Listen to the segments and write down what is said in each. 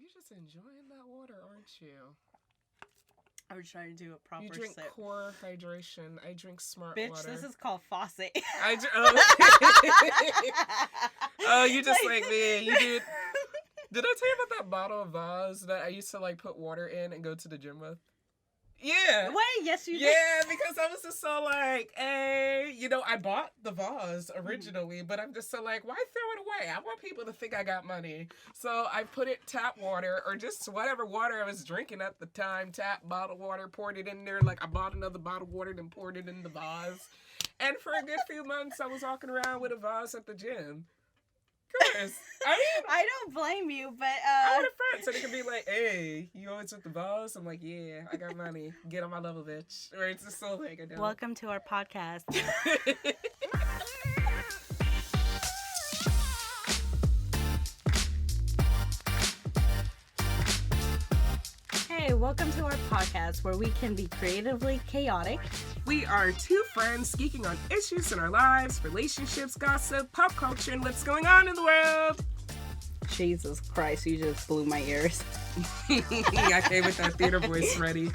You're just enjoying that water, aren't you? I was trying to do a proper You drink sip. core hydration. I drink smart Bitch, water. this is called faucet. Oh, you just like me. You did. Did I tell you about that bottle of Vase that I used to like put water in and go to the gym with? Yeah. Wait, yes you did. Yeah, because I was just so like, hey, I bought the vase originally, but I'm just so like, why throw it away? I want people to think I got money. So I put it tap water or just whatever water I was drinking at the time, tap bottled water, poured it in there. Like I bought another bottle of water, then poured it in the vase. And for a good few months, I was walking around with a vase at the gym. Chris, I don't blame you, but I want a friend so they can be like, hey, you always with the vase? I'm like, yeah, I got money. Get on my level, bitch. Or it's just so like I don't. Welcome to our podcast. Hey, welcome to our podcast where we can be creatively chaotic. We are two friends geeking on issues in our lives, relationships, gossip, pop culture, and what's going on in the world. Jesus Christ, you just blew my ears. I came with that theater voice ready.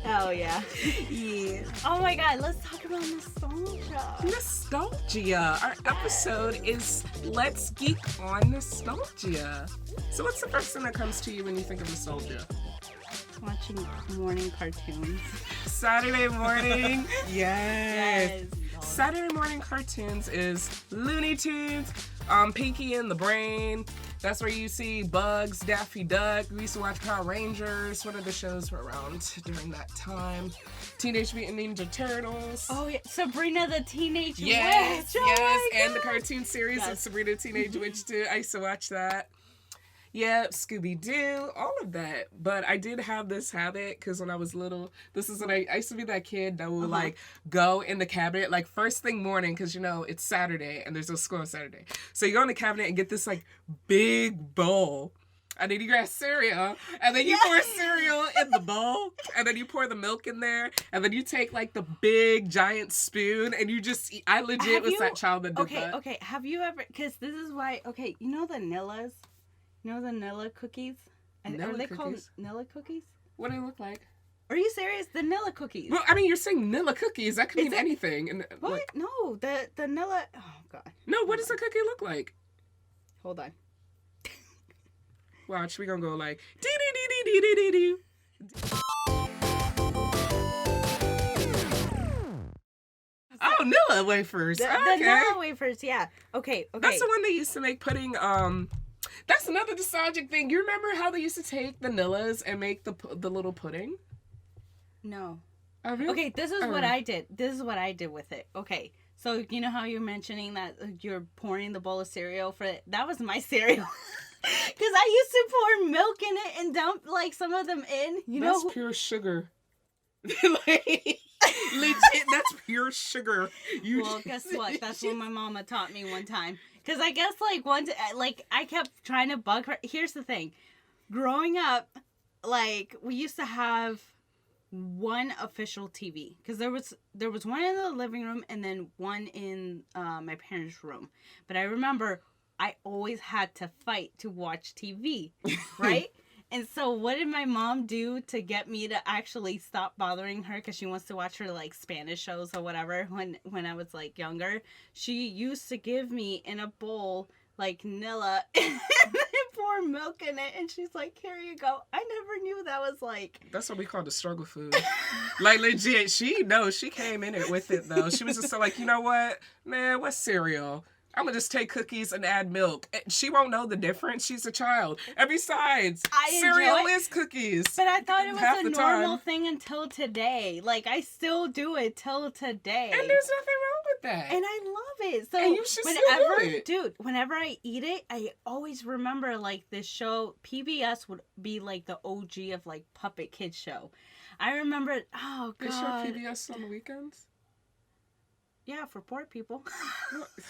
Hell yeah. Yeah. Oh my god, let's talk about nostalgia. Nostalgia. Our episode is Let's Geek on Nostalgia. So what's the first thing that comes to you when you think of nostalgia? Watching morning cartoons. Saturday morning. Yes. Yes. Saturday morning cartoons is Looney Tunes, Pinky and the Brain. That's where you see Bugs, Daffy Duck. We used to watch Power Rangers. What other shows were around during that time? Teenage Mutant Ninja Turtles. Oh yeah, Sabrina the Teenage Witch. Yes, Oh and the cartoon series of Sabrina the Teenage Witch too. I used to watch that. Yeah, Scooby-Doo, all of that. But I did have this habit because when I was little, this is when I used to be that kid that would like go in the cabinet like first thing morning because it's Saturday and there's no school on Saturday. So you go in the cabinet and get this like big bowl. And then you grab cereal, and then you pour cereal in the bowl, and then you pour the milk in there, and then you take like the big giant spoon, and you just eat. I legit was that child that did that. Okay, have you ever, because this is why, you know the Nillas? You know the Nilla cookies? Are they called Nilla cookies? What do they look like? Are you serious? The Nilla cookies. Well, I mean, you're saying Nilla cookies. That could mean anything. And what? Like, No, the Nilla. Oh god. No, what does a cookie look like? Hold on. Watch, we gonna go like dee dee dee dee dee dee dee. Oh, Nilla wafers. The Nilla wafers, yeah. Okay. That's the one they used to make pudding. That's another nostalgic thing. You remember how they used to take the Nillas and make the little pudding? No. Oh, really? Okay, this is what I did. This is what I did with it. Okay, so you know how you're mentioning that you're pouring the bowl of cereal for it? That was my cereal. Because I used to pour milk in it and dump like some of them in. That's pure sugar. Like, legit, that's pure sugar. Well, guess what? That's what my mama taught me one time. Because I guess, I kept trying to bug her. Here's the thing. Growing up, we used to have one official TV. Because there was one in the living room and then one in my parents' room. But I remember I always had to fight to watch TV, right? And so what did my mom do to get me to actually stop bothering her because she wants to watch her Spanish shows or whatever when I was younger? She used to give me in a bowl Nilla and pour milk in it, and she's like, here you go. I never knew that was That's what we call the struggle food. Legit, she came in it with it though. She was just so you know what? Man, what's cereal? I'm going to just take cookies and add milk. She won't know the difference. She's a child. And besides, cereal is cookies. But I thought it was a normal thing until today. I still do it till today. And there's nothing wrong with that. And I love it. So and you should still do it. Dude, whenever I eat it, I always remember this show. PBS would be the OG of Puppet Kids show. I remember, oh God. They show PBS on the weekends? Yeah, for poor people. Oh, God.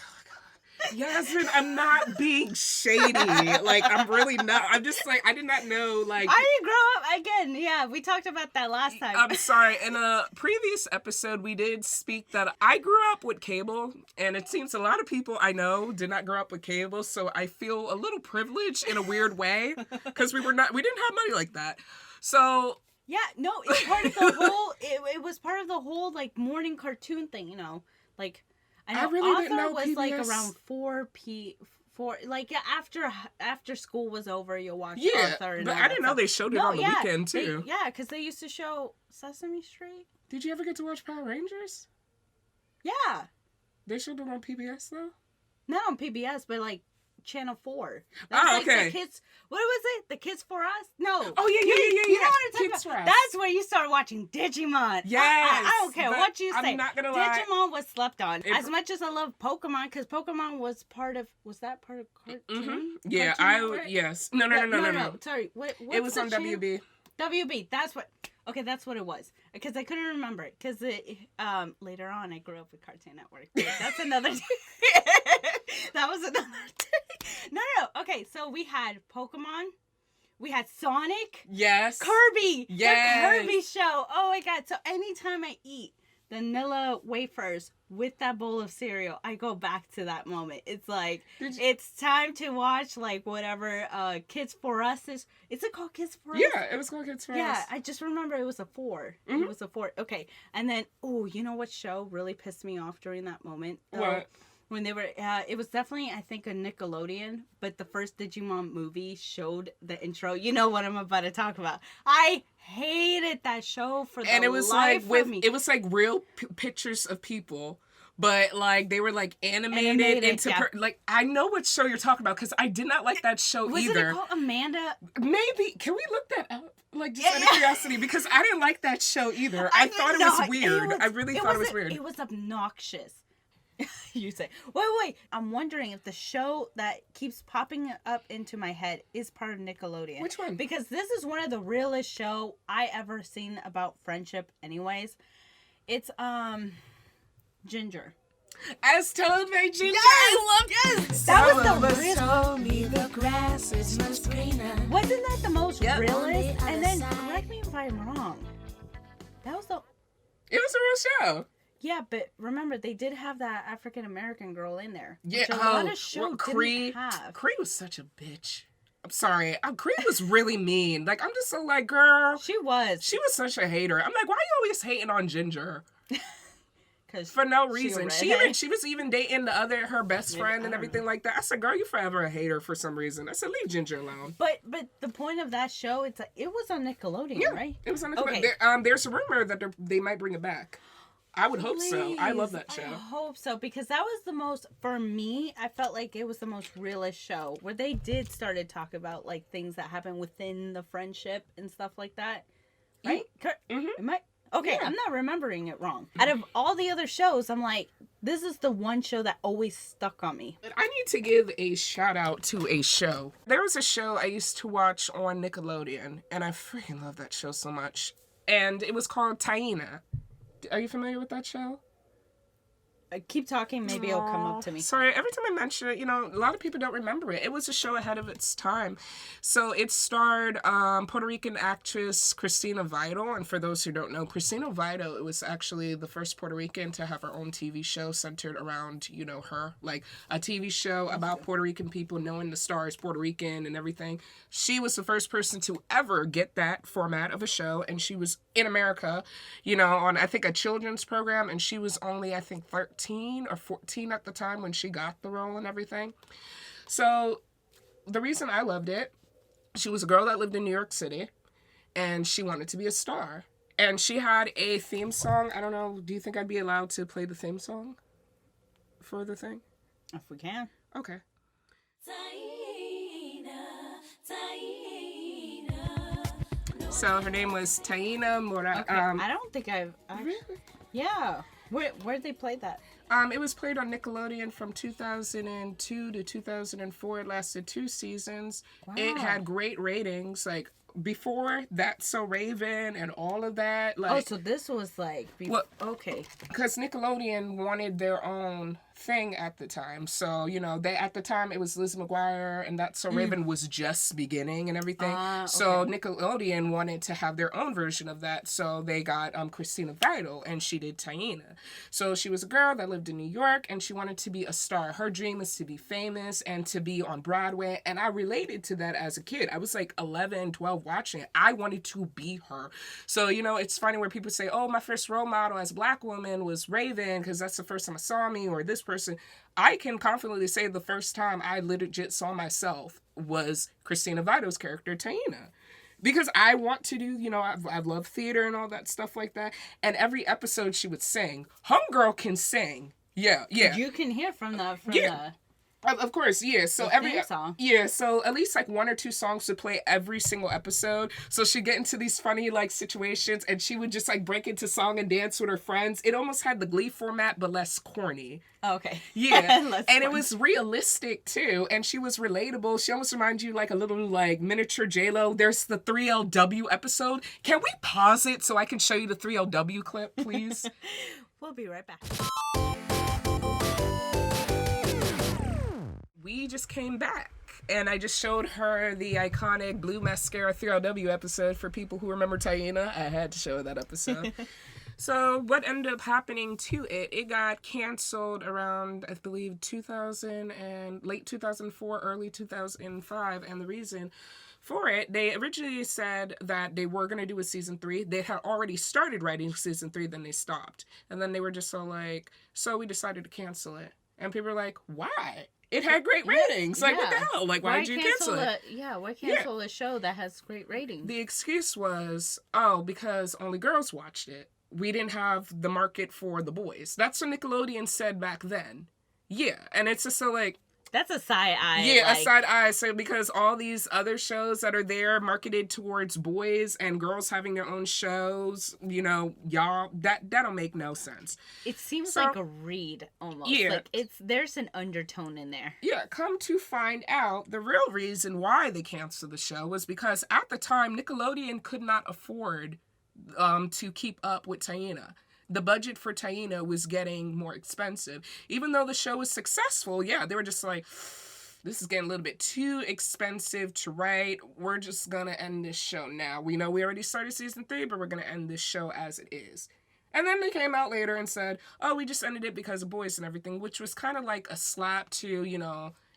Yasmin, I'm not being shady. Like, I'm really not. I'm just like, I did not know, like... I didn't grow up, again, yeah, we talked about that last time. I'm sorry. In a previous episode, we did speak that I grew up with cable, and it seems a lot of people I know did not grow up with cable, so I feel a little privileged in a weird way, because we didn't have money like that. So... Yeah, no, it's part of the whole, it was part of the whole, like, morning cartoon thing, you know, like... I really didn't know was PBS. like around 4 like after school was over, you'll watch Arthur. But I didn't know they showed it on the weekend too. Because they used to show Sesame Street. Did you ever get to watch Power Rangers? Yeah. They showed it on PBS though? Not on PBS, but like Channel 4. Okay. The kids, what was it? The Kids for Us? No. Oh, yeah. You know what I'm talking Kids about? for Us. That's where you start watching Digimon. Yes. I don't care what you say. I'm not going to lie. Digimon was slept on. As much as I love Pokemon, because Pokemon was that part of cartoon? Mm-hmm. Yeah, yes. No. Sorry. What's it was on channel? WB. WB, that's what it was. Because I couldn't remember it. Because later on, I grew up with Cartoon Network. That's another day. That was another day. No. Okay, so we had Pokemon. We had Sonic. Yes. Kirby. Yes. The Kirby show. Oh my God. So anytime I eat the vanilla wafers with that bowl of cereal, I go back to that moment. It's like, it's time to watch like whatever Kids for Us is. Is it called Kids for Us? Yeah, it was called Kids for Us. Yeah, I just remember it was a 4. Mm-hmm. It was a 4. Okay. And then, you know what show really pissed me off during that moment? What? When they were, it was definitely, I think, a Nickelodeon, but the first Digimon movie showed the intro. You know what I'm about to talk about. I hated that show for the and it was life like of me. It was like real pictures of people, but like they were like animated into like I know what show you're talking about because I did not like that show was either. Was it called Amanda? Maybe. Can we look that up? Like just out of curiosity, because I didn't like that show either. I thought it was weird. I really thought it was weird. It was obnoxious. You say, wait. I'm wondering if the show that keeps popping up into my head is part of Nickelodeon. Which one? Because this is one of the realest show I ever seen about friendship anyways. It's, Ginger. As told by Ginger. Yes! That was the realest. Told me the grass is much greener. Wasn't that the most realest? And then, correct me if I'm wrong. That was the... It was a real show. Yeah, but remember, they did have that African-American girl in there. Yeah, which a lot of shows Cree, didn't have. Cree was such a bitch. I'm sorry. Cree was really mean. Like, I'm just so like, girl. She was such a hater. I'm like, why are you always hating on Ginger? For no reason. She was even dating her best friend and everything like that. I said, girl, you forever a hater for some reason. I said, leave Ginger alone. But the point of that show, it was on Nickelodeon, right? It was on Nickelodeon. Okay. There's a rumor that they might bring it back. I would hope so. I love that show. I hope so, because that was the most, for me, I felt like it was the most realist show where they did start to talk about like things that happen within the friendship and stuff like that. Right? Mm-hmm. Okay, yeah. I'm not remembering it wrong. Out of all the other shows, I'm like, this is the one show that always stuck on me. I need to give a shout out to a show. There was a show I used to watch on Nickelodeon, and I freaking love that show so much. And it was called Tayena. Are you familiar with that show? Keep talking, maybe it'll come up to me. Sorry, every time I mention it, a lot of people don't remember it. It was a show ahead of its time. So it starred Puerto Rican actress Christina Vidal. And for those who don't know, Christina Vidal, it was actually the first Puerto Rican to have her own TV show centered around, her. Like a TV show about Puerto Rican people knowing the stars Puerto Rican and everything. She was the first person to ever get that format of a show. And she was in America, on, I think, a children's program. And she was only, I think, 13 or 14 at the time when she got the role and everything. So the reason I loved it, she was a girl that lived in New York City and she wanted to be a star. And she had a theme song. I don't know, do you think I'd be allowed to play the theme song for the thing? If we can. Okay. So her name was Tayena Mora. Okay. I don't think I've really? Yeah. Where'd they play that? It was played on Nickelodeon from 2002 to 2004. It lasted 2 seasons. Wow. It had great ratings. Like, before That's So Raven and all of that. Like, so this was like... okay. Because Nickelodeon wanted their own thing at the time. So, at the time it was Liz McGuire and That's So Raven was just beginning and everything. So Nickelodeon wanted to have their own version of that. So they got Christina Vidal and she did Tayena. So she was a girl that lived in New York and she wanted to be a star. Her dream is to be famous and to be on Broadway. And I related to that as a kid. I was like 11, 12 watching it. I wanted to be her. So, it's funny where people say, oh, my first role model as a Black woman was Raven because that's the first time I saw me, or this person. I can confidently say the first time I legit saw myself was Christina Vidal's character, Tayena. Because I want to do, I love theater and all that stuff like that. And every episode she would sing. Homegirl can sing. Yeah. You can hear from the... Of course, yeah. So so at least like 1 or 2 songs would play every single episode. So she'd get into these funny like situations and she would just like break into song and dance with her friends. It almost had the Glee format, but less corny. Okay. Yeah. And it was realistic too. And she was relatable. She almost reminds you like a little like miniature J-Lo. There's the 3LW episode. Can we pause it so I can show you the 3LW clip, please? We'll be right back. We just came back and I just showed her the iconic blue mascara 3LW episode. For people who remember Tayena, I had to show that episode. So what ended up happening to it, it got canceled around, I believe, 2000 and late 2004, early 2005. And the reason for it, they originally said that they were going to do a season 3. They had already started writing season 3, then they stopped. And then they were just so we decided to cancel it. And people were like, why? It had great ratings. Like, what the hell? Like, why did you cancel it? Why cancel a show that has great ratings? The excuse was, because only girls watched it. We didn't have the market for the boys. That's what Nickelodeon said back then. Yeah, and it's just so, like... That's a side eye. Yeah, a side eye. So because all these other shows that are there marketed towards boys and girls having their own shows, y'all, that don't make no sense. It seems like a read almost. Yeah. Like there's an undertone in there. Yeah, come to find out, the real reason why they canceled the show was because at the time Nickelodeon could not afford to keep up with Tayena. The budget for Tayena was getting more expensive. Even though the show was successful, they were just like, this is getting a little bit too expensive to write. We're just going to end this show now. We know we already started season 3, but we're going to end this show as it is. And then they came out later and said, we just ended it because of boys and everything, which was kind of like a slap to,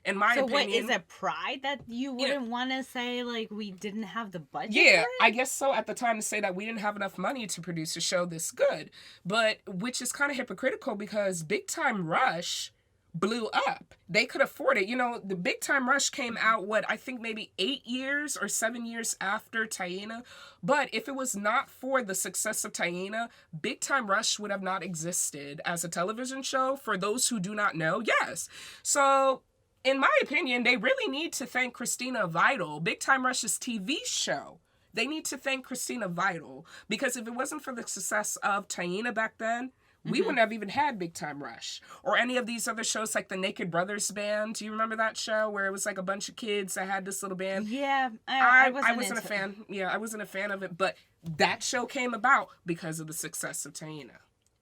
in my opinion. So what, is it pride that you wouldn't want to say, like, we didn't have the budget for it? I guess so at the time, to say that we didn't have enough money to produce a show this good. But, which is kind of hypocritical because Big Time Rush blew up. They could afford it. The Big Time Rush came out, I think maybe 8 years or 7 years after Tayena. But if it was not for the success of Tayena, Big Time Rush would have not existed as a television show. For those who do not know, yes. So... in my opinion, they really need to thank Christina Vidal, Big Time Rush's TV show. They need to thank Christina Vidal, because if it wasn't for the success of Tayena back then, we wouldn't have even had Big Time Rush. Or any of these other shows like the Naked Brothers Band. Do you remember that show where it was like a bunch of kids that had this little band? Yeah, I wasn't a fan. Yeah, I wasn't a fan of it, but that show came about because of the success of Tayena.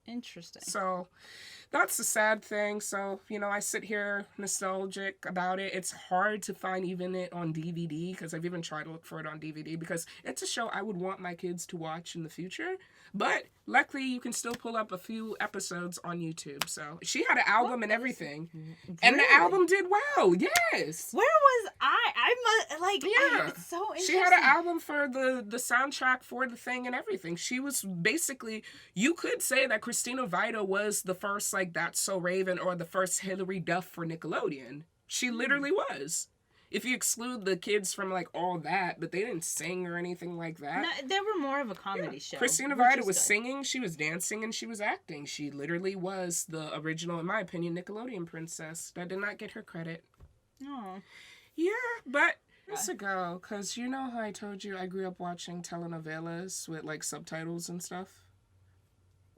Interesting. So... that's the sad thing. So, I sit here nostalgic about it. It's hard to find even it on DVD because I've even tried to look for it on DVD because it's a show I would want my kids to watch in the future. But luckily, you can still pull up a few episodes on YouTube. So she had an album and everything. Really? And the album did well. Yes. Where was I? It's so interesting. She had an album for the soundtrack for the thing and everything. She was basically, you could say that Christina Vidal was the first, like, That's So Raven or the first Hilary Duff for Nickelodeon. She literally was. If you exclude the kids from, like, all that, but they didn't sing or anything like that. No, they were more of a comedy show. Christina Vidal was singing, she was dancing, and she was acting. She literally was the original, in my opinion, Nickelodeon princess that did not get her credit. Oh. Yeah, but it's a girl, because you know how I told you I grew up watching telenovelas with, like, subtitles and stuff?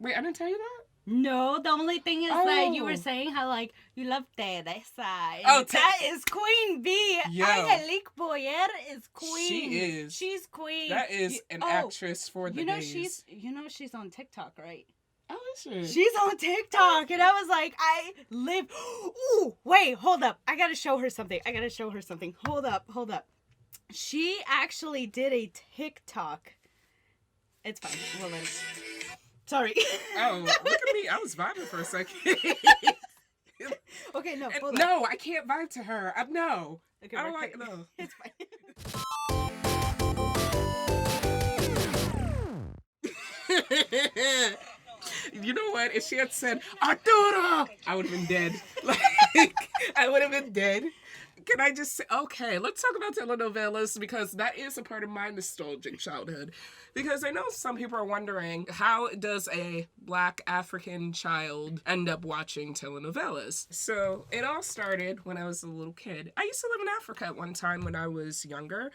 Wait, I didn't tell you that? No, the only thing is that you were saying how, like, you love Teresa. That is Queen Bee. Angelique Boyer is queen. She is. She's queen. That is an actress for the days. She's on TikTok, right? Oh, she? She's on TikTok, and I was like, I live. Ooh, wait, hold up. I gotta show her something. Hold up. She actually did a TikTok. It's fine. We'll let it. Sorry. Oh, look at me. I was vibing for a second. Okay, no, hold on. No, I can't vibe to her. No. Okay, I don't okay. like no. It's fine. You know what? If she had said Arturo, I would have been dead. Like, I would have been dead. Can I just say, okay, let's talk about telenovelas because that is a part of my nostalgic childhood. Because I know some people are wondering, how does a Black African child end up watching telenovelas? So it all started when I was a little kid. I used to live in Africa at one time when I was younger.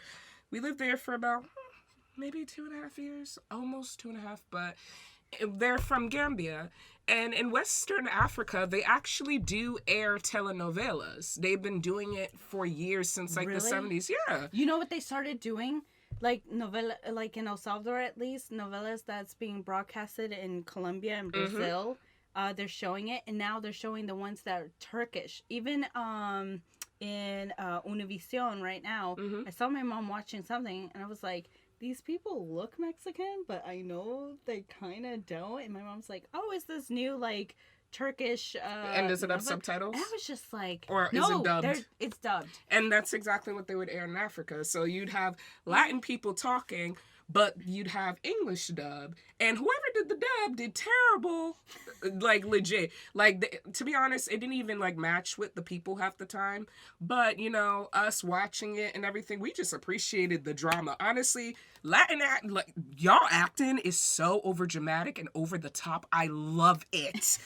We lived there for about maybe 2.5 years, almost 2.5, but they're from Gambia. And in Western Africa, they actually do air telenovelas. They've been doing it for years, since like the 70s. Yeah. You know what they started doing? Like like in El Salvador at least, novelas that's being broadcasted in Colombia and Brazil. They're showing it, and now they're showing the ones that are Turkish. Even in Univision right now, I saw my mom watching something, and I was like, these people look Mexican, but I know they kind of don't. And my mom's like, oh, is this new, like, Turkish... and does it have subtitles? And I was just like... Or is it dubbed? It's dubbed. And that's exactly what they would air in Africa. So you'd have Latin people talking, but you'd have English dub. And whoever did the dub did terrible. Like, legit. Like, to be honest, it didn't even, like, match with the people half the time. But, you know, us watching it and everything, we just appreciated the drama. Honestly, Latin like, y'all acting is so overdramatic and over the top. I love it.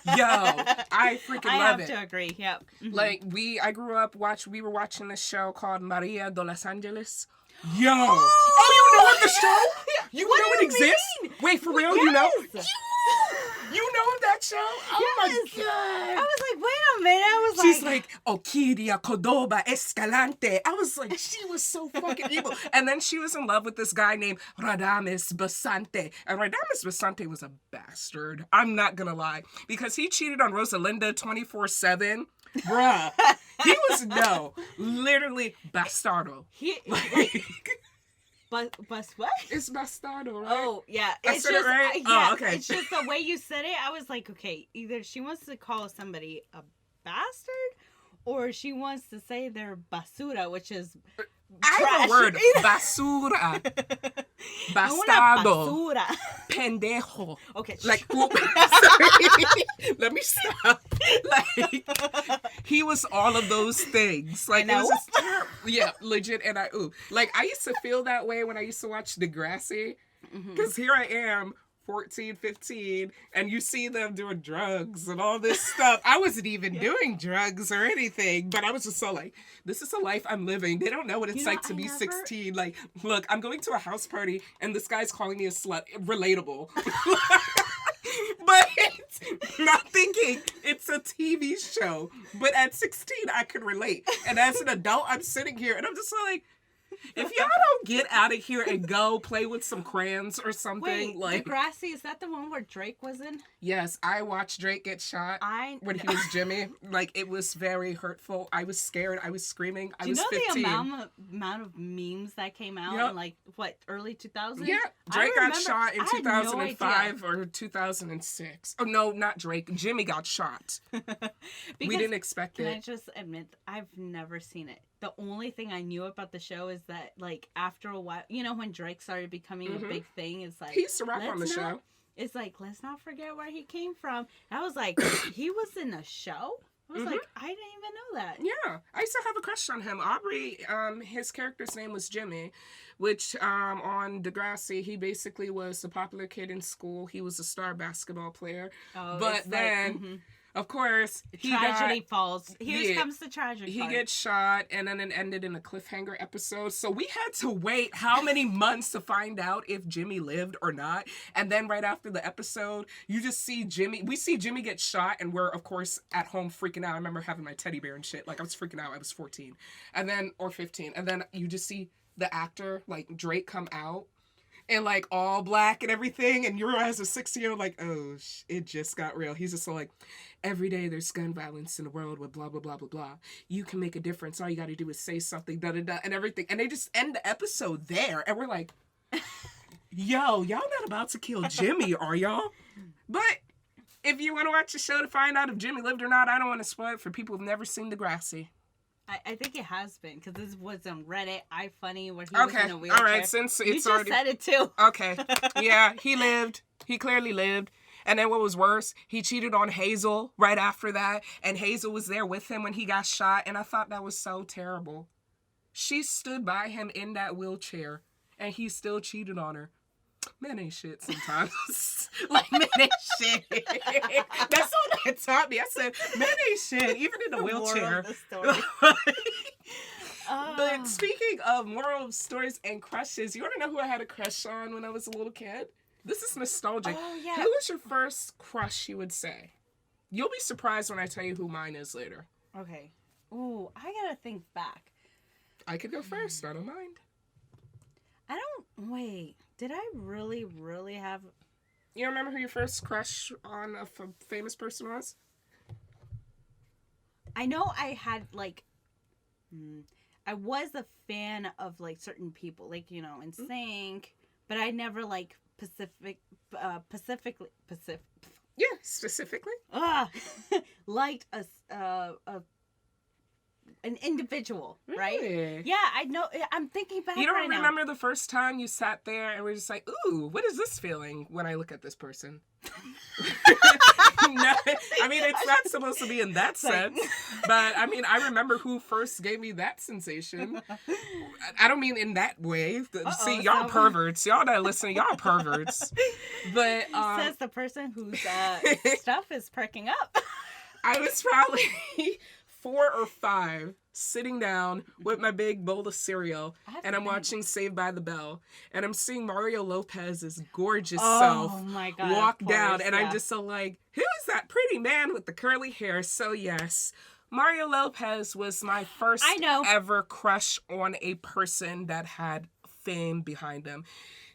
Yo, I freaking love it. I have to agree, yep. Mm-hmm. Like, I grew up, we were watching this show called Maria de Los Angeles. Yo! Oh, you know what the show? You know it exists? Mean? Wait, for real? Yes. You know? You know that show? Oh yes. My God. I was like, wait a minute. I was She's like, Okidia Cordoba Escalante. I was like, she was so fucking evil. And then she was in love with this guy named Radames Basante. And Radames Basante was a bastard. I'm not gonna lie. Because he cheated on Rosalinda 24/7. Bruh. He was, literally bastardo. But what? It's bastardo, right? Oh, yeah. I said it right? Yeah, oh, okay. It's just the way you said it. I was like, okay, either she wants to call somebody a bastard, or she wants to say they're basura, which is I have a word. Basura. Bastardo. Basura. Pendejo. Okay. Like, sorry. Let me stop. Like, he was all of those things. Like, it was just terrible. Yeah, legit. And like, I used to feel that way when I used to watch Degrassi. Because here I am, 14, 15, and you see them doing drugs and all this stuff. I wasn't even doing drugs or anything, but I was just so like, this is a life I'm living. They don't know what it's like to be 16. Like, look, I'm going to a house party and this guy's calling me a slut. Relatable. But not thinking it's a TV show. But at 16, I could relate. And as an adult, I'm sitting here and I'm just like, if y'all don't get out of here and go play with some crayons or something. Wait, like Degrassi, is that the one where Drake was in? Yes, I watched Drake get shot when he was Jimmy. Like, it was very hurtful. I was scared. I was screaming. I was 15. Do you know the amount of memes that came out in, like, what, early 2000s? Yeah, Drake got shot in 2005 or 2006. Oh, no, not Drake. Jimmy got shot. We didn't expect it. Can I just admit, I've never seen it. The only thing I knew about the show is that, like, after a while, you know, when Drake started becoming a big thing, it's like... He used to rap on the show. It's like, let's not forget where he came from. And I was like, he was in a show? I was like, I didn't even know that. Yeah. I used to have a crush on him. Aubrey, his character's name was Jimmy, which on Degrassi, he basically was a popular kid in school. He was a star basketball player. Oh, but then... Like, of course, tragedy falls. Here comes the tragedy. He gets shot, and then it ended in a cliffhanger episode. So we had to wait how many months to find out if Jimmy lived or not. And then right after the episode, you just see Jimmy. We see Jimmy get shot, and we're, of course, at home freaking out. I remember having my teddy bear and shit. Like, I was freaking out. I was 14. Or 15. And then you just see the actor, like, Drake, come out. and like all black and everything, and you're as a 16-year-old like, oh, it just got real. He's just like, every day there's gun violence in the world with blah blah blah blah blah. You can make a difference. All you got to do is say something, da da da, and everything. And they just end the episode there, and we're like, yo, y'all not about to kill Jimmy, are y'all? But if you want to watch the show to find out if Jimmy lived or not, I don't want to spoil it for people who've never seen Degrassi. I think it has been, because this was on Reddit, iFunny, where he was in a wheelchair. All right, since it's you just already... said it too. Okay, yeah, he lived. He clearly lived. And then what was worse, he cheated on Hazel right after that, and Hazel was there with him when he got shot, and I thought that was so terrible. She stood by him in that wheelchair, and he still cheated on her. Men ain't shit sometimes. Like, men ain't shit. That's all that taught me. I said, men ain't shit, even in the wheelchair. But speaking of moral stories and crushes, you want to know who I had a crush on when I was a little kid? This is nostalgic. Oh, yeah. Who was your first crush, you would say? You'll be surprised when I tell you who mine is later. Okay. Ooh, I gotta think back. I could go first. I don't mind. Wait. Did I really have... You remember who your first crush on a famous person was? I know I had, like... I was a fan of, like, certain people. Like, you know, NSYNC. But I never, like, specifically... Yeah, specifically. Liked an individual, right? Really? Yeah, I know. I'm thinking back. You don't right remember now. the first time you sat there and were just like, ooh, what is this feeling when I look at this person? No, I mean, it's not supposed to be in that sense. But, I mean, I remember who first gave me that sensation. I don't mean in that way. See, y'all perverts. Y'all that listening, y'all perverts. But says the person whose stuff is perking up. I was probably 4 or 5 sitting down with my big bowl of cereal, and I'm watching Saved by the Bell, and I'm seeing Mario Lopez's gorgeous self walk down, and I'm just so like, who is that pretty man with the curly hair? So yes, Mario Lopez was my first ever crush on a person that had fame behind them.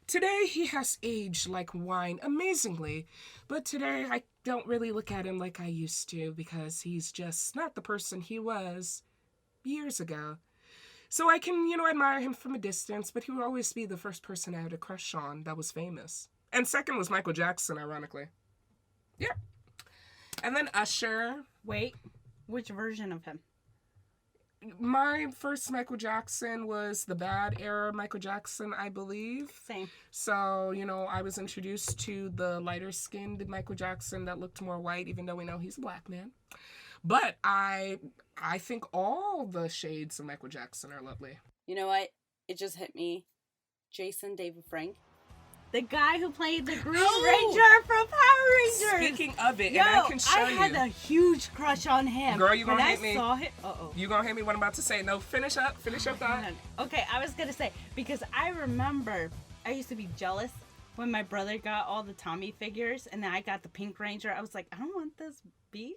Today, he has aged like wine amazingly, but today I don't really look at him like I used to because he's just not the person he was years ago. So I can, admire him from a distance, but he would always be the first person I had a crush on that was famous. And second was Michael Jackson, ironically. Yeah. And then Usher. Wait, which version of him? My first Michael Jackson was the bad era Michael Jackson, I believe. Same. So, I was introduced to the lighter-skinned Michael Jackson that looked more white, even though we know he's a black man. But I think all the shades of Michael Jackson are lovely. You know what? It just hit me. Jason David Frank. The guy who played the Green Ranger from Power Rangers. Speaking of it, and I can show you. I had a huge crush on him. Girl, you gonna hit me. Saw him. Uh-oh. You gonna hit me what I'm about to say. No, finish up that. Okay, I was gonna say, because I remember I used to be jealous when my brother got all the Tommy figures, and then I got the Pink Ranger. I was like, I don't want this B.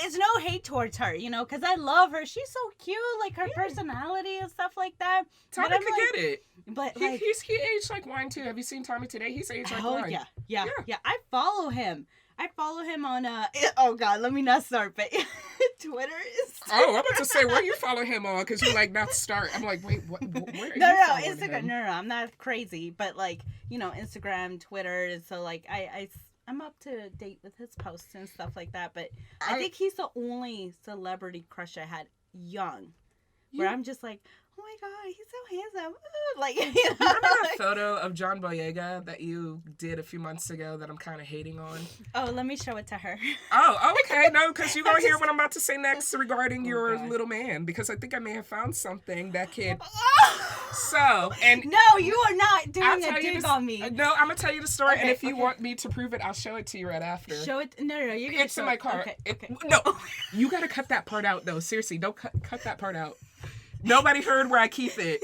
It's no hate towards her, because I love her. She's so cute, like her personality and stuff like that. Tommy could get it. But he aged like wine too. Have you seen Tommy today? He's aged like wine. Yeah. I follow him. on oh god, let me not start, but Twitter is. Oh, I'm about to say where you follow him on because you're like not start. I'm like, wait, what? Where are you following Instagram. him? No, I'm not crazy, but like Instagram, Twitter. So like I'm up to date with his posts and stuff like that. But I think he's the only celebrity crush I had young, where I'm just like, oh my god, he's so handsome. Like, you remember that photo of John Boyega that you did a few months ago that I'm kind of hating on? Oh, let me show it to her. Oh, okay. No, because you're going to hear what I'm about to say next regarding your little man, because I think I may have found something that kid. So, and no, you are not doing a dig on me. No, I'm going to tell you the story, and if you want me to prove it, I'll show it to you right after. Show it. No, you're going to It's in my car. Okay. No, you got to cut that part out, though. Seriously, don't cut that part out. Nobody heard where I keep it.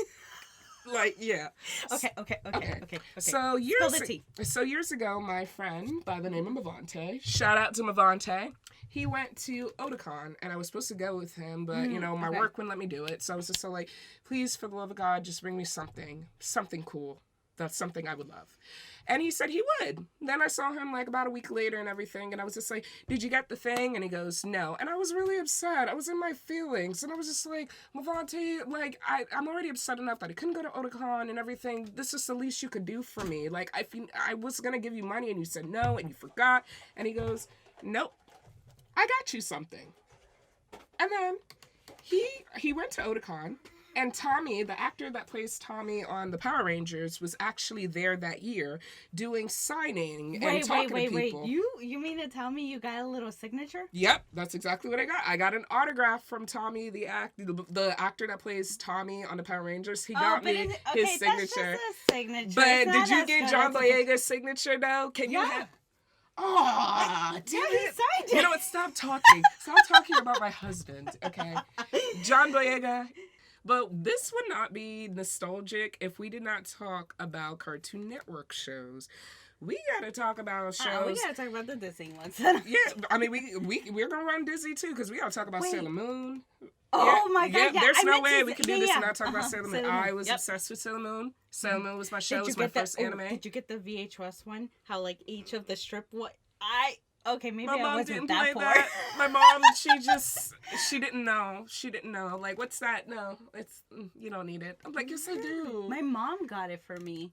Like, yeah. Okay. So years ago, my friend by the name of Mavante, shout out to Mavante, he went to Otakon, and I was supposed to go with him, but, my work wouldn't let me do it. So I was just so like, please, for the love of God, just bring me something cool. That's something I would love. And he said he would. Then I saw him like about a week later and everything. And I was just like, did you get the thing? And he goes, no. And I was really upset. I was in my feelings. And I was just like, Mavante, like, I'm already upset enough that I couldn't go to Otakon and everything. This is the least you could do for me. Like, I was going to give you money and you said no and you forgot. And he goes, nope, I got you something. And then he went to Otakon. And Tommy, the actor that plays Tommy on the Power Rangers, was actually there that year doing signing and talking to people. Wait. You mean to tell me you got a little signature? Yep, that's exactly what I got. I got an autograph from Tommy, the actor that plays Tommy on the Power Rangers. He got me his signature. That's just a signature. But did you get John Boyega's signature though? Can you have? Oh, damn it. He signed it. You know what? Stop talking. Stop talking about my husband, okay? John Boyega. But this would not be nostalgic if we did not talk about Cartoon Network shows. We gotta talk about shows. We gotta talk about the Disney ones. Yeah, I mean we're gonna run Disney too because we gotta talk about Sailor Moon. Oh my God! Yeah, there's no way we can do this and not talk about Sailor Moon. I was obsessed with Sailor Moon. Sailor Moon was my show. It was my first anime. Did you get the VHS one? How like each of the strip Okay, maybe my mom I wasn't didn't that play poor. that. My mom, she didn't know. She didn't know. Like, what's that? No, it's you don't need it. I'm like, yes, I do. My mom got it for me.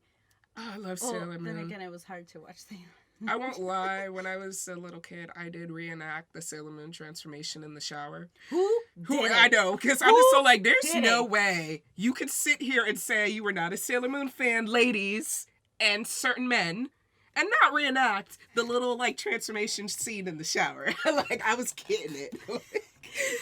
Oh, I love Sailor Moon. Then again, it was hard to watch Sailor Moon. I won't lie. When I was a little kid, I did reenact the Sailor Moon transformation in the shower. Who I know, because I'm just so like, there's no way you could sit here and say you were not a Sailor Moon fan, ladies and certain men, and not reenact the little, like, transformation scene in the shower. Like, I was getting it.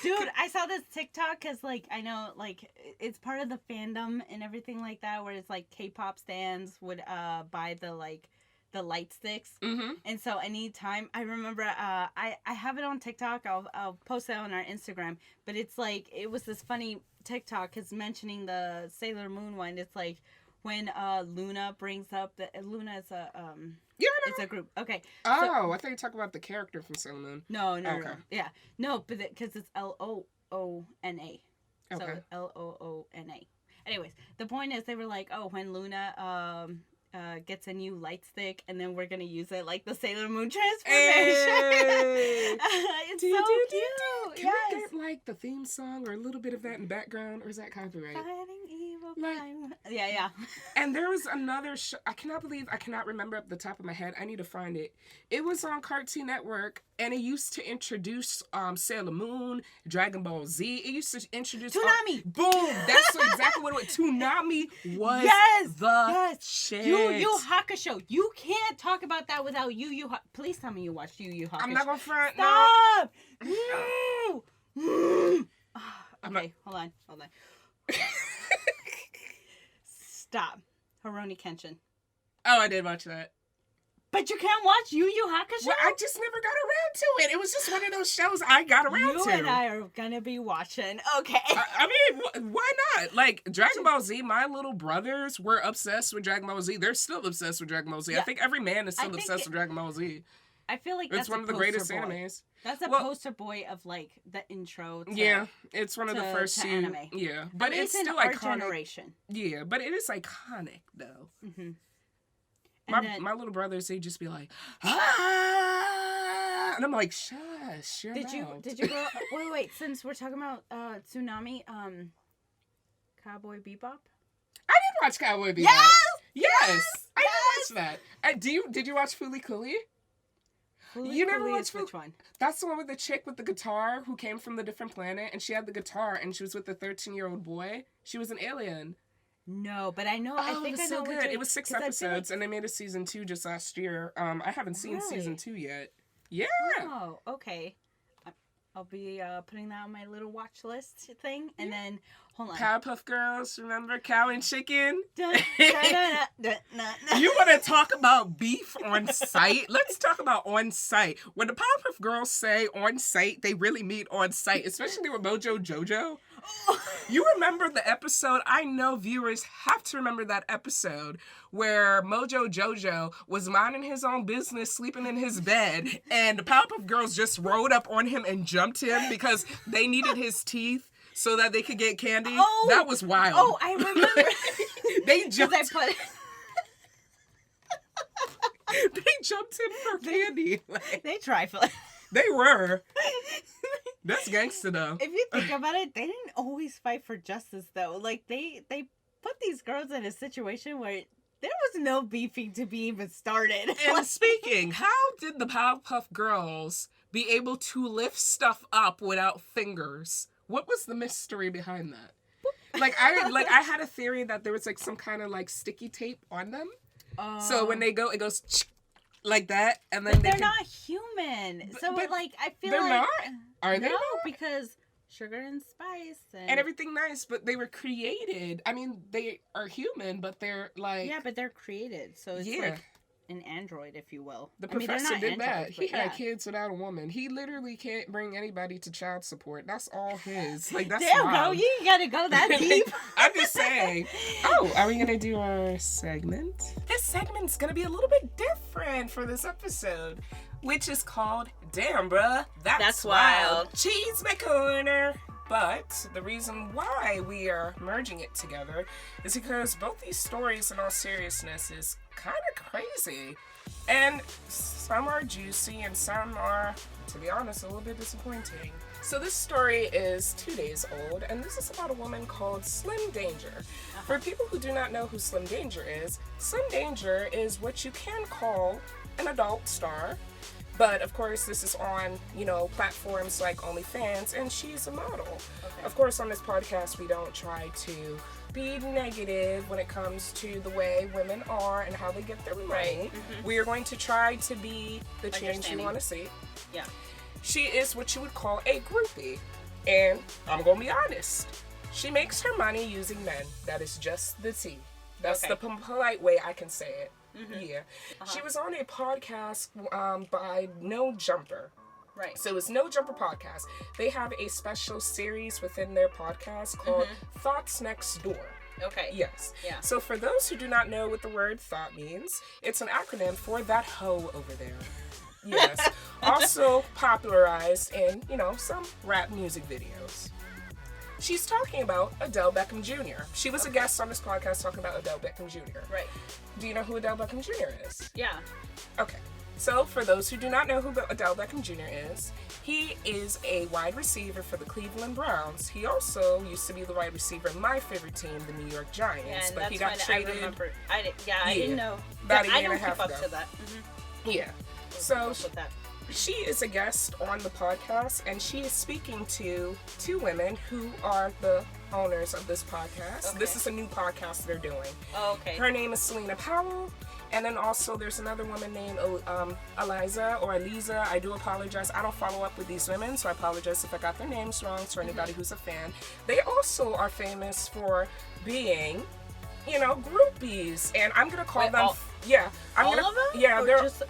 Dude, I saw this TikTok because, like, I know, like, it's part of the fandom and everything like that, where it's, like, K-pop stans would buy the, like, the light sticks. Mm-hmm. And so anytime, I remember, I have it on TikTok. I'll post it on our Instagram. But it's, like, it was this funny TikTok because mentioning the Sailor Moon one, it's, like, when Luna brings up Luna is a it's a group. Okay. Oh, so, I thought you were talking about the character from Sailor Moon. No. Yeah. No, but because it's Loona. Okay. So Loona. Anyways, the point is they were like, oh, when Luna gets a new light stick, and then we're gonna use it like the Sailor Moon transformation. Hey. It's so cute. Can we get like the theme song or a little bit of that in the background, or is that copyright? Fighting evil. Like, yeah. And there was another show. I cannot remember up the top of my head. I need to find it. It was on Cartoon Network, and it used to introduce Sailor Moon, Dragon Ball Z. It used to introduce Toonami. Boom! That's exactly what it was. Toonami was the shit. Yu Yu Hakusho. You can't talk about that without Yu Yu. Please tell me you watched Yu Yu Hakusho. I'm not gonna front. Stop! No. Okay, hold on. Stop. Rurouni Kenshin. Oh, I did watch that. But you can't watch Yu Yu Hakusho? Well, I just never got around to it. It was just one of those shows I got around to. You and I are gonna be watching. Okay. I mean, why not? Like, Dragon Ball Z, my little brothers were obsessed with Dragon Ball Z. They're still obsessed with Dragon Ball Z. Yeah. I think every man is still obsessed with Dragon Ball Z. I feel like that's one of the greatest animes. That's a poster boy of, like, the intro to... Yeah, it's one of the first few... anime. Yeah, but it's still our iconic. Generation. Yeah, but it is iconic, though. Mm-hmm. My little brothers, they just be like, ah! And I'm like, shush, Did you grow up... Wait, since we're talking about Tsunami, Cowboy Bebop? I did watch Cowboy Bebop. Yes! I did watch that. Did you watch Fooly Cooly? You never watched which one? That's the one with the chick with the guitar who came from the different planet, and she had the guitar, and she was with the 13-year-old boy. She was an alien. No, but I know. I think it was so good. It was 6 episodes, and they made a season 2 just last year. I haven't seen season 2 yet. Yeah. Oh, okay. I'll be putting that on my little watch list thing, and then hold on. Powerpuff Girls, remember Cow and Chicken? You want to talk about beef on site? Let's talk about on site. When the Powerpuff Girls say on site, they really mean on site, especially with Mojo Jojo. You remember the episode? I know viewers have to remember that episode where Mojo Jojo was minding his own business, sleeping in his bed, and the Powerpuff Girls just rode up on him and jumped him because they needed his teeth so that they could get candy. Oh, that was wild. Oh, I remember. They jumped. I put. They jumped him for candy. They trifle. They were. That's gangster though. If you think about it, they didn't always fight for justice though. Like they put these girls in a situation where there was no beefing to be even started. And speaking, how did the Powerpuff Girls be able to lift stuff up without fingers? What was the mystery behind that? I had a theory that there was like some kind of like sticky tape on them. So when they go, it goes like that, and then they're not human. So but like I feel they're like not. Are they? No, not? because sugar and spice and everything nice, but they were created. I mean, they are human, but they're like but they're created. So it's like an android, if you will. The professor did that. He had yeah. kids without a woman. He literally can't bring anybody to child support. That's all his. Like that's Damn, wild. bro, you ain't gotta go that deep. I'm just saying. Oh, are we gonna do our segment? This segment's gonna be a little bit different for this episode, which is called "Damn, bruh, that's wild." Chisme corner. But the reason why we are merging it together is because both these stories, in all seriousness, is kind of crazy. And some are juicy and some are, to be honest, a little bit disappointing. So this story is 2 days old, and this is about a woman called Slim Danger. For people who do not know who Slim Danger is what you can call an adult star. But of course, this is on, platforms like OnlyFans, and she's a model. Okay. Of course, on this podcast, we don't try to be negative when it comes to the way women are and how they get their money. Right. Mm-hmm. We are going to try to be the change you want to see. Yeah. She is what you would call a groupie. And I'm going to be honest. She makes her money using men. That is just the tea. That's the polite way I can say it. Mm-hmm. Yeah. Uh-huh. She was on a podcast by No Jumper. Right. So it's No Jumper Podcast. They have a special series within their podcast called Thoughts Next Door. Okay. Yes. Yeah. So for those who do not know what the word thought means, it's an acronym for that hoe over there. Yes. Also popularized in, some rap music videos. She's talking about Odell Beckham Jr. She was a guest on this podcast talking about Odell Beckham Jr. Right. Do you know who Odell Beckham Jr. is? Yeah. Okay. So, for those who do not know who Odell Beckham Jr. is, he is a wide receiver for the Cleveland Browns. He also used to be the wide receiver in my favorite team, the New York Giants. But he got traded. I didn't know. About a year I and a don't half keep up ago. to that. Mm-hmm. Yeah. So, she is a guest on the podcast, and she is speaking to two women who are the owners of this podcast. Okay. This is a new podcast they're doing. Oh, okay. Her name is Selena Powell, and then also there's another woman named Eliza. I do apologize. I don't follow up with these women, so I apologize if I got their names wrong to anybody who's a fan. They also are famous for being, groupies, and I'm gonna call them. All of them? Yeah,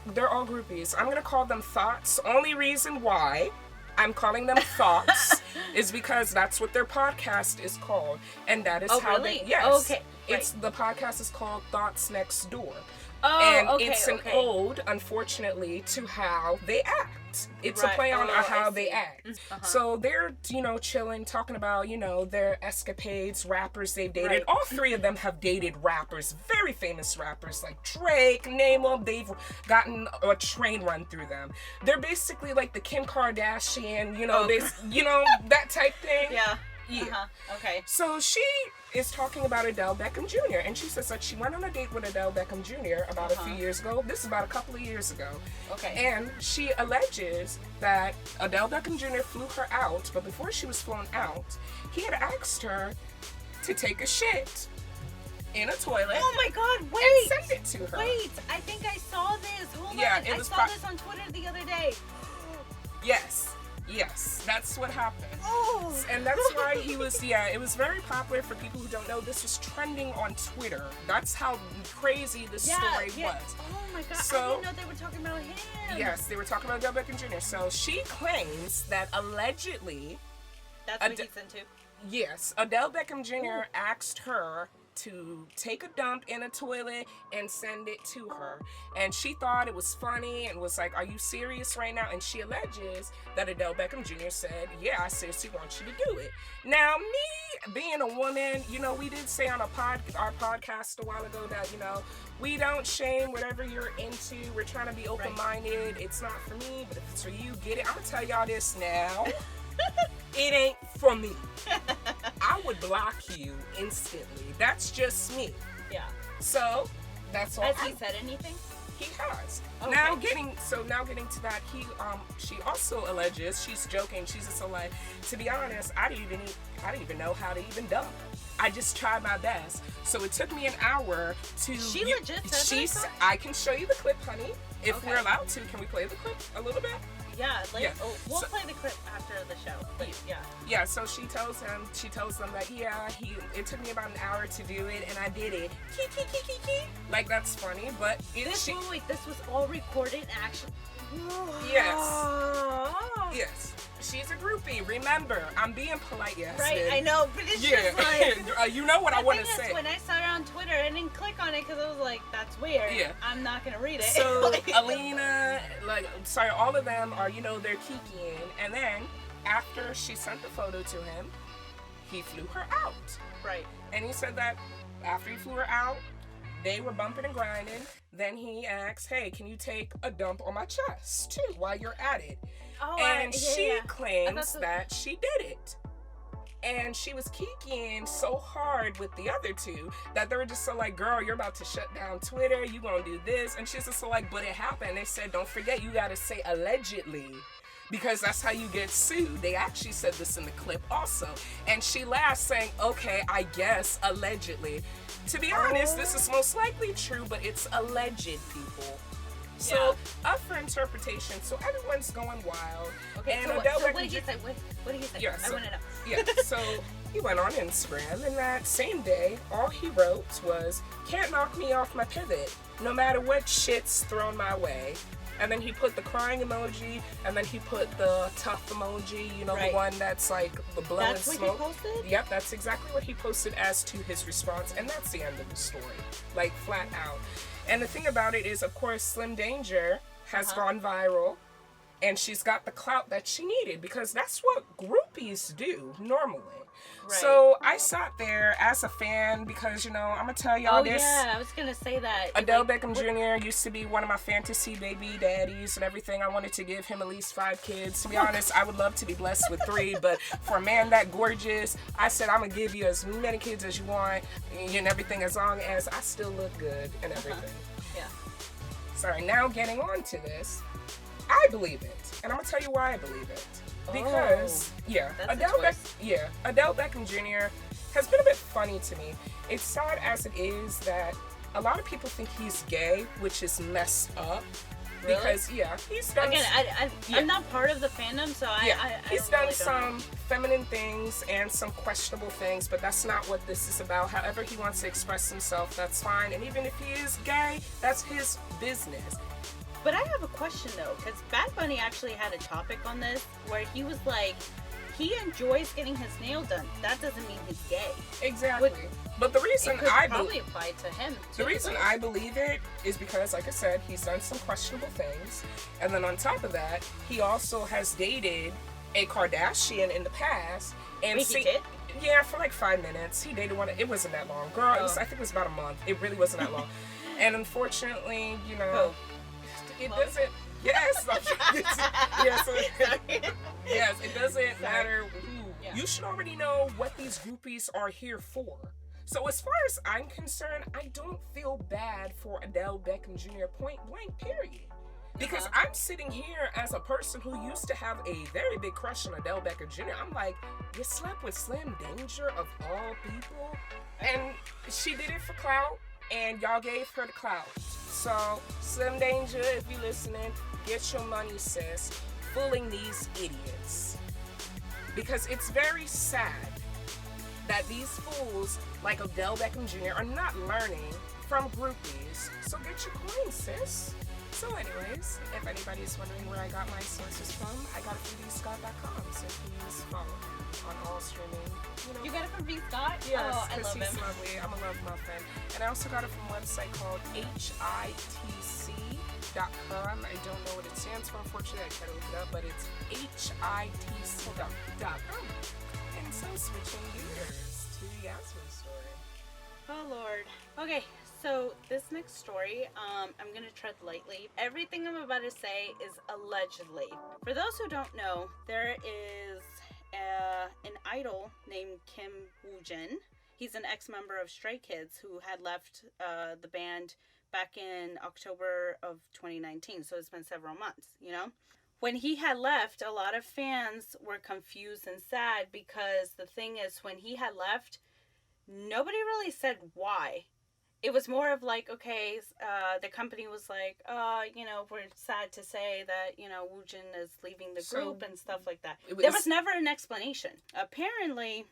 they're all groupies. I'm gonna call them thoughts. Only reason why I'm calling them thoughts is because that's what their podcast is called, and that is how really? they. Yes. Okay. It's the podcast is called Thoughts Next Door. Oh, and okay, it's an ode, unfortunately, to how they act. It's a play on how they act. Uh-huh. So they're, chilling, talking about, their escapades, rappers they've dated. Right. All three of them have dated rappers, very famous rappers like Drake, name them. They've gotten a train run through them. They're basically like the Kim Kardashian, that type thing. Yeah. Yeah. Uh-huh. Okay. So she is talking about Odell Beckham Jr. and she says that she went on a date with Odell Beckham Jr. about a few years ago. This is about a couple of years ago. Okay. And she alleges that Odell Beckham Jr. flew her out, but before she was flown out, he had asked her to take a shit in a toilet. Oh my God! Wait. And send it to her. Wait, I think I saw this. Hold on. I saw this on Twitter the other day. Yes, that's what happened. Oh. And that's why he was, it was very popular. For people who don't know, this was trending on Twitter. That's how crazy this story was. Oh my God, so, I didn't know they were talking about him. Yes, they were talking about Odell Beckham Jr. So she claims that allegedly... That's what he's into. Yes, Odell Beckham Jr. asked her to take a dump in a toilet and send it to her. And she thought it was funny and was like, are you serious right now? And she alleges that Odell Beckham Jr. said, yeah, I seriously want you to do it. Now, me being a woman, you know, we did say on our podcast a while ago that, you know, we don't shame whatever you're into. We're trying to be open-minded. Right. It's not for me, but if it's for you, get it. I'm going to tell y'all this now. It ain't for me. I would block you instantly. That's just me. Yeah. So that's all. Has he said anything? He has. Okay. Now getting to that, she also alleges, she's joking, she's just so like, to be honest, I didn't even know how to even dump. I just tried my best. So it took me an hour to. She legit said that? I can show you the clip, honey. If we're allowed to, can we play the clip a little bit? Yeah, we'll play the clip after the show. But yeah. Yeah, so she tells them that it took me about an hour to do it, and I did it. Like, that's funny, but this was all recorded actually. Yes. She's a groupie. Remember, I'm being polite, yes. Right, I know, but it's just like... you know what I want to say. When I saw it on Twitter, I didn't click on it because I was like, that's weird. Yeah. I'm not going to read it. So, Alina, all of them are, you know, they're kikiing. And then, after she sent the photo to him, he flew her out. Right. And he said that after he flew her out, they were bumping and grinding. Then he asked, hey, can you take a dump on my chest, too, while you're at it? Oh, and she claims that she did it. And she was kikiing so hard with the other two that they were just so like, girl, you're about to shut down Twitter. You gonna do this. And she's just so like, but it happened. They said, don't forget, you gotta say allegedly. Because that's how you get sued. They actually said this in the clip also. And she laughed saying, okay, I guess, allegedly. To be honest, this is most likely true, but it's alleged, people. So, up for interpretation. So, everyone's going wild. Okay, and so what did he say? What did he say? Yeah, I want to know. Yeah, so he went on Instagram, and that same day, all he wrote was, can't knock me off my pivot, no matter what shit's thrown my way. And then he put the crying emoji, and then he put the tough emoji, you know, the one that's like the blowing smoke. That's what he posted? Yep, that's exactly what he posted as to his response, and that's the end of the story. Like, flat out. And the thing about it is, of course, Slim Danger has gone viral, and she's got the clout that she needed, because that's what groupies do normally. Right. So I sat there as a fan because, you know, I'm going to tell y'all this. Oh, yeah, I was going to say that. Odell Beckham Jr. used to be one of my fantasy baby daddies and everything. I wanted to give him at least 5 kids. To be honest, I would love to be blessed with 3, but for a man that gorgeous, I said I'm going to give you as many kids as you want and everything, as long as I still look good and everything. Yeah. Sorry, now getting on to this, I believe it. And I'm going to tell you why I believe it. Because, Odell Beckham Jr. has been a bit funny to me. It's sad as it is that a lot of people think he's gay, which is messed up. Really? Because, he's done... Again, I'm not part of the fandom, so he's done some feminine things and some questionable things, but that's not what this is about. However he wants to express himself, that's fine. And even if he is gay, that's his business. But I have a question though, because Bad Bunny actually had a topic on this where he was like, he enjoys getting his nail done. That doesn't mean he's gay. Exactly. But the reason I probably apply to him too. The reason I believe it is because, like I said, he's done some questionable things, and then on top of that, he also has dated a Kardashian in the past. And Wait, he did? Yeah, for like 5 minutes. He dated one. It wasn't that long, girl. I think it was about a month. It really wasn't that long. And unfortunately, you know. It doesn't. Yes. Yes. It doesn't matter who. Yeah. You should already know what these groupies are here for. So as far as I'm concerned, I don't feel bad for Odell Beckham Jr. Point blank. Period. Because I'm sitting here as a person who used to have a very big crush on Odell Beckham Jr. I'm like, you slept with Slim Danger of all people, and she did it for clout, and y'all gave her the clout. So, Slim Danger, if you're listening, get your money, sis. Fooling these idiots. Because it's very sad that these fools like Odell Beckham Jr. are not learning from groupies. So get your coin, sis. So anyways, if anybody's wondering where I got my sources from, I got it from bscott.com. So please follow me on all streaming. You got it from B. Scott? Yes, Oh, I because love he's him. lovely. I'm a love muffin. And I also got it from a website called hitc.com. I don't know what it stands for, unfortunately. I tried to look it up, but it's hitc.com. And so switching gears to Yasmin's story. Oh, Lord. Okay, so this next story, I'm going to tread lightly. Everything I'm about to say is allegedly. For those who don't know, there is an idol named Kim Woojin. He's an ex-member of Stray Kids who had left the band back in October of 2019, so it's been several months, you know? When he had left, a lot of fans were confused and sad because the thing is, when he had left, nobody really said why. It was more of like, okay, the company was like, we're sad to say that, Woojin is leaving the group and stuff like that. There was never an explanation. Apparently,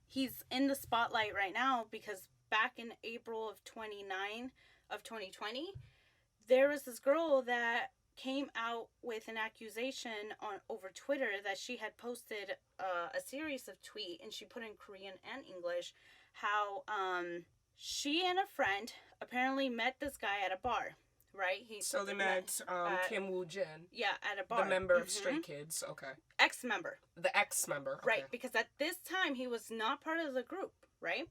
he's in the spotlight right now because back in April of 2020, there was this girl that came out with an accusation over Twitter that she had posted a series of tweets, and she put in Korean and English how she and a friend apparently met this guy at a bar, right? So they met Kim Woojin. Yeah, at a bar. The member of Stray Kids, okay. Ex-member. The ex-member, okay. Right, because at this time he was not part of the group, right?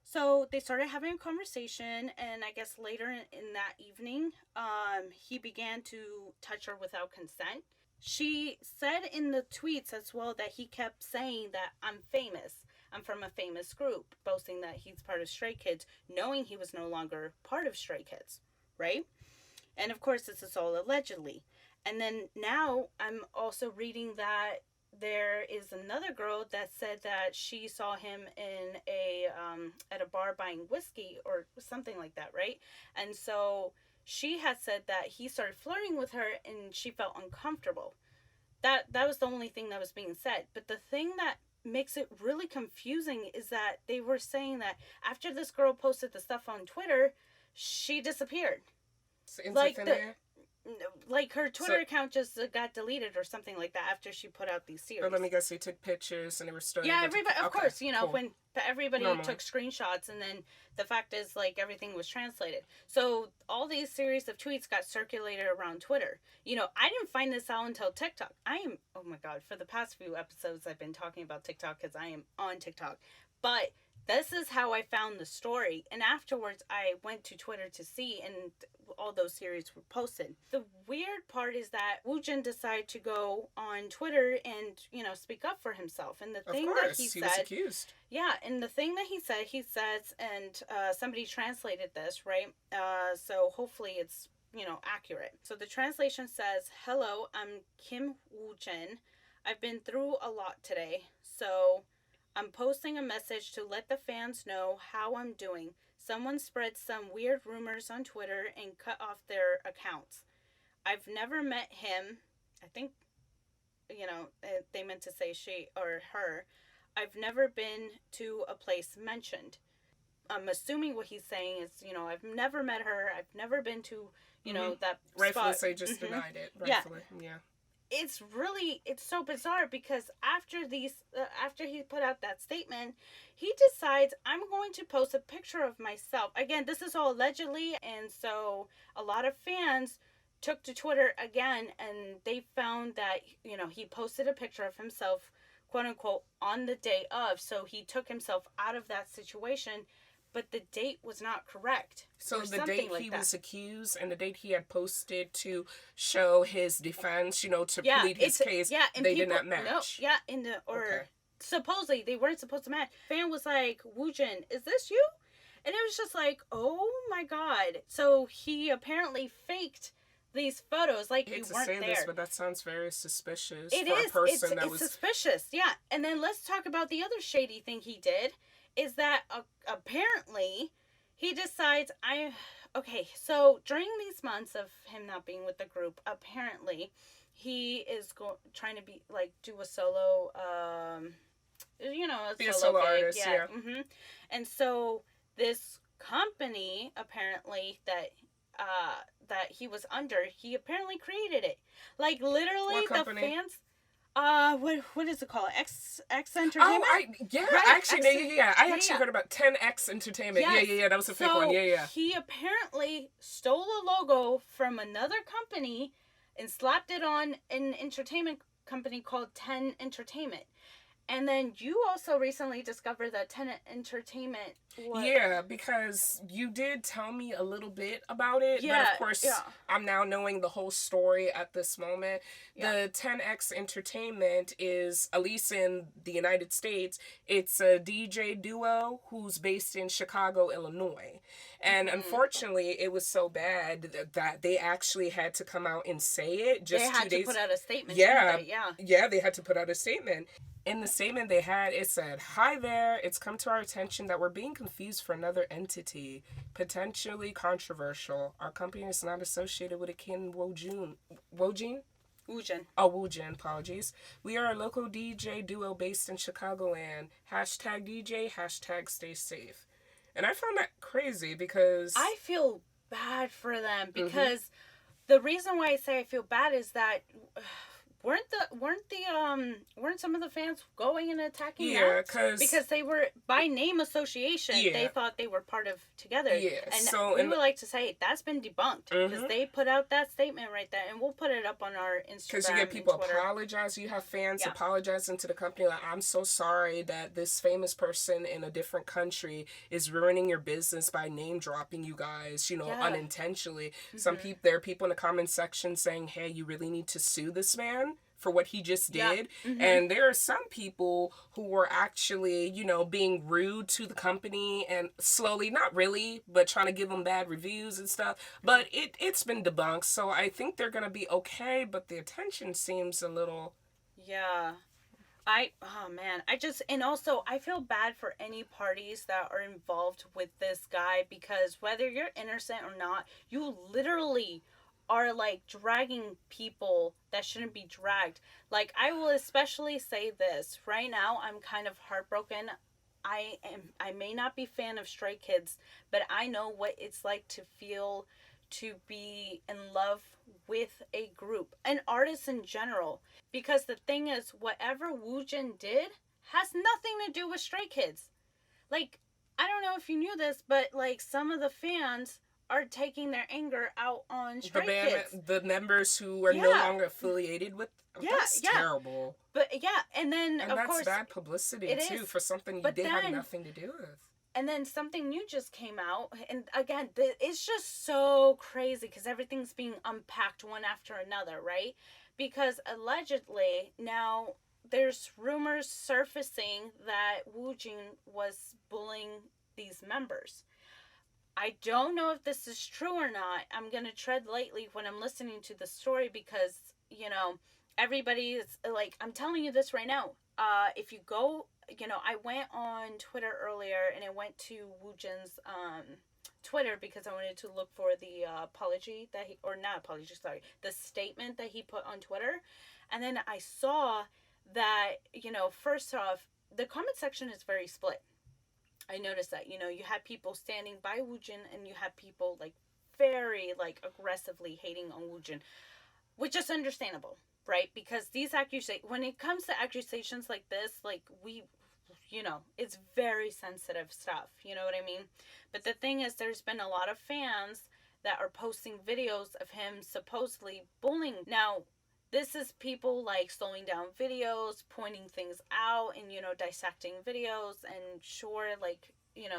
So they started having a conversation, and I guess later in that evening, he began to touch her without consent. She said in the tweets as well that he kept saying that I'm famous. I'm from a famous group, boasting that he's part of Stray Kids, knowing he was no longer part of Stray Kids, right? And of course, this is all allegedly. And then now I'm also reading that there is another girl that said that she saw him in at a bar buying whiskey or something like that, right? And so she had said that he started flirting with her and she felt uncomfortable. That was the only thing that was being said. But the thing that makes it really confusing is that they were saying that after this girl posted the stuff on Twitter, she disappeared. So like her Twitter account just got deleted or something like that after she put out these series. But let me guess, they took pictures and they were starting. Yeah, everybody, of course, cool. When everybody took screenshots, and then the fact is, like, everything was translated. So all these series of tweets got circulated around Twitter. I didn't find this out until TikTok. Oh my God, for the past few episodes, I've been talking about TikTok because I am on TikTok. But this is how I found the story. And afterwards, I went to Twitter to see, and all those series were posted. The weird part is that Woojin decided to go on Twitter and, speak up for himself. And the thing that he said... was accused. Yeah, and the thing that he says, and somebody translated this, right? So hopefully it's, accurate. So the translation says, "Hello, I'm Kim Woojin. I've been through a lot today, so I'm posting a message to let the fans know how I'm doing. Someone spread some weird rumors on Twitter and cut off their accounts. I've never met him." I think, they meant to say she or her. "I've never been to a place mentioned." I'm assuming what he's saying is, I've never met her. I've never been to, that rightfully spot. say just denied it. Rightfully, yeah. It's so bizarre because after he put out that statement, he decides, I'm going to post a picture of myself. Again, this is all allegedly, and so a lot of fans took to Twitter again, and they found that, he posted a picture of himself, quote unquote, on the day of, so he took himself out of that situation, but the date was not correct. So the date he was accused and the date he had posted to show his defense, to plead his case, they did not match. Supposedly they weren't supposed to match. Fan was like, "Woojin, is this you?" And it was just like, oh my God. So he apparently faked these photos like you weren't there. This, but that sounds very suspicious. It's suspicious, yeah. And then let's talk about the other shady thing he did. Is that apparently he decides so during these months of him not being with the group, apparently he is trying to do a solo, be a solo artist, yeah. Mm-hmm. And so this company apparently that that he was under, he apparently created it. Like literally, What the company? fans. What is it called? X Entertainment. Oh, Right, actually, I yeah, actually yeah. heard about 10X Entertainment. Yes. Yeah, that was a fake one. Yeah. He apparently stole a logo from another company and slapped it on an entertainment company called 10 Entertainment. And then you also recently discovered that 10 Entertainment was... Yeah, because you did tell me a little bit about it, but Yeah, of course, yeah. I'm now knowing the whole story at this moment. Yeah. The 10X Entertainment is, at least in the United States, it's a DJ duo who's based in Chicago, Illinois. And unfortunately, it was so bad that they actually had to come out and say it just 2 days. They had to put out a statement. Yeah, didn't they? Yeah. Yeah, they had to put out a statement. In the statement they had, it said, "Hi there, it's come to our attention that we're being confused for another entity, potentially controversial. Our company is not associated with a kin Woojin? Woojin. Oh, Woojin, apologies. We are a local DJ duo based in Chicagoland. Hashtag DJ, hashtag stay safe." And I found that crazy because... I feel bad for them because the reason why I say I feel bad is that weren't some of the fans going and attacking them? Because they were by name association. Yeah. They thought they were part of together. Yeah. And so, we would like to say that's been debunked because they put out that statement right there, and we'll put it up on our Instagram. Because you get people and Twitter. apologize. You have fans apologizing to the company like, "I'm so sorry that this famous person in a different country is ruining your business by name dropping you guys, unintentionally." There are people in the comment section saying, "Hey, you really need to sue this man for what he just did." And there are some people who were actually, being rude to the company and slowly, not really, but trying to give them bad reviews and stuff. But it's been debunked, so I think they're going to be okay, but the attention seems a little... Yeah. And also I feel bad for any parties that are involved with this guy, because whether you're innocent or not, you literally are like dragging people that shouldn't be dragged. Like, I will especially say this right now, I'm kind of heartbroken. I may not be fan of Stray Kids, but I know what it's like to feel to be in love with a group, an artist in general. Because the thing is, whatever Woojin did has nothing to do with Stray Kids. Like, I don't know if you knew this, but like some of the fans are taking their anger out on Stray Kids. The members who are no longer affiliated with... That's terrible. But and then and of that's course bad publicity too for something they had nothing to do with. And then something new just came out, and again, it's just so crazy because everything's being unpacked one after another, right? Because allegedly now there's rumors surfacing that Woojin was bullying these members. I don't know if this is true or not. I'm going to tread lightly when I'm listening to the story because, everybody is like, I'm telling you this right now. If you go, I went on Twitter earlier and I went to Woojin's Twitter because I wanted to look for the the statement that he put on Twitter. And then I saw that, first off, the comment section is very split. I noticed that, you had people standing by Woojin and you had people like very like aggressively hating on Woojin, which is understandable, right? Because these accusations, when it comes to accusations like this, like it's very sensitive stuff, you know what I mean? But the thing is, there's been a lot of fans that are posting videos of him supposedly bullying. Now, this is people like slowing down videos, pointing things out, and dissecting videos, and sure, like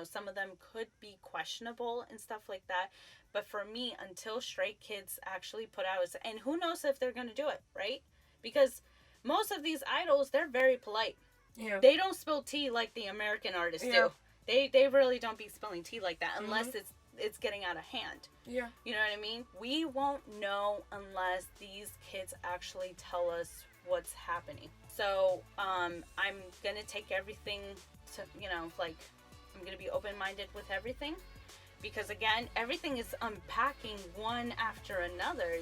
some of them could be questionable and stuff like that. But for me, until Stray Kids actually put out, and who knows if they're gonna do it, right? Because most of these idols, they're very polite. Yeah. They don't spill tea like the American artists do. They really don't be spilling tea like that unless it's getting out of hand. Yeah. You know what I mean? We won't know unless these kids actually tell us what's happening. So, I'm gonna take everything to, I'm gonna be open-minded with everything. Because again, everything is unpacking one after another,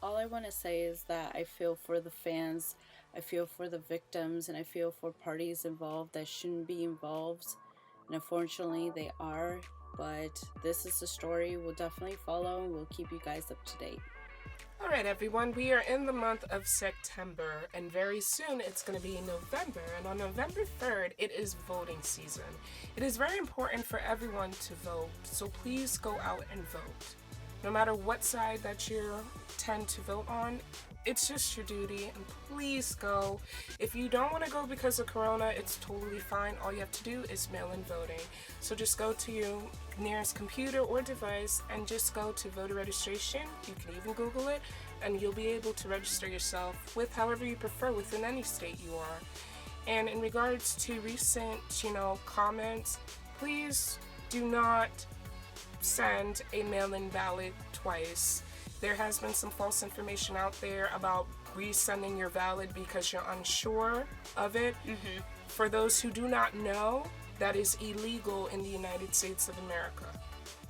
all I want to say is that I feel for the fans, I feel for the victims, and I feel for parties involved that shouldn't be involved. And unfortunately, they are. But this is the story we'll definitely follow, and we'll keep you guys up to date. All right, everyone, we are in the month of September, and very soon it's going to be November, and on November 3rd, it is voting season. It is very important for everyone to vote, so please go out and vote. No matter what side that you tend to vote on, it's just your duty, and please go. If you don't want to go because of Corona, it's totally fine. All you have to do is mail-in voting. So just go to your nearest computer or device and just go to voter registration. You can even Google it, and you'll be able to register yourself with however you prefer within any state you are. And in regards to recent, comments, please do not send a mail-in ballot twice. There has been some false information out there about resending your ballot because you're unsure of it. Mm-hmm. For those who do not know, that is illegal in the United States of America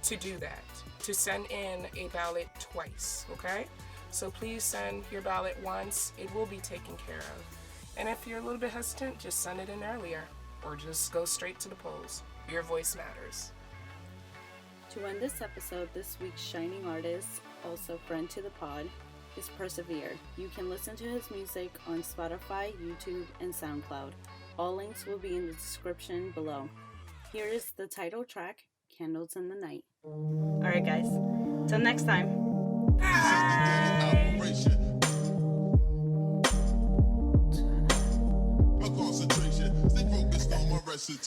to do that, to send in a ballot twice, okay? So please send your ballot once. It will be taken care of. And if you're a little bit hesitant, just send it in earlier or just go straight to the polls. Your voice matters. To end this episode, this week's shining artist, also friend to the pod, is Preservear. You can listen to his music on Spotify, YouTube, and SoundCloud. All links will be in the description below. Here is the title track, Candles in the Night. Alright guys, till next time.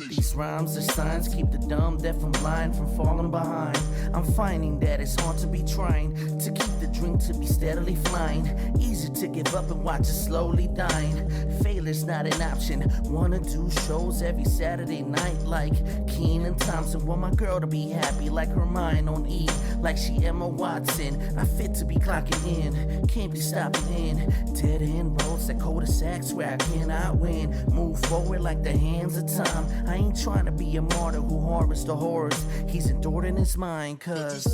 These rhymes are signs, keep the dumb, deaf, and blind from falling behind. I'm finding that it's hard to be trying to keep the dream to be steadily flying. Easy to give up and watch it slowly dying. Failure's not an option. Wanna do shows every Saturday night like Keenan Thompson. Want my girl to be happy like Hermione on E, like she Emma Watson. Not fit to be clocking in, can't be stopping in. Dead end roads that cul-de-sacs where I cannot win. Move forward like the hands of time. I ain't trying to be a martyr who harvests the horrors he's endured in his mind, cause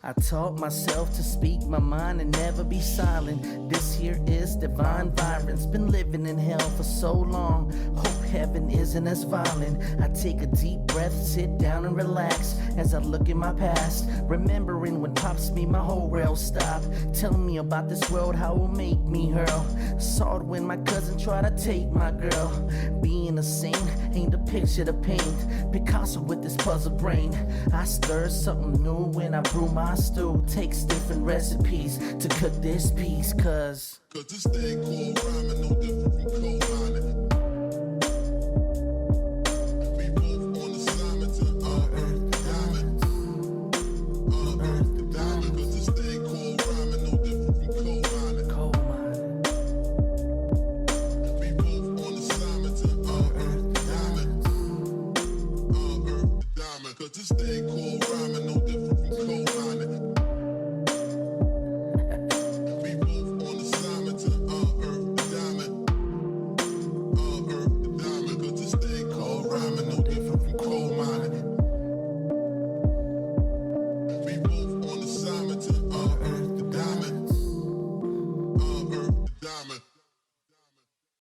I taught myself to speak my mind and never be silent. This here is divine violence. Been living in hell for so long. Hope heaven isn't as violent. I take a deep breath, sit down and relax as I look in my past. Remembering when pops made my whole world stop. Telling me about this world, how it will make me hurl. Saw it when my cousin tried to take my girl. Being a saint ain't a picture to paint. Picasso with this puzzle brain. I stir something new when I brew my stew. Takes different recipes to cook this piece, cause this thing called rhyming no different from cold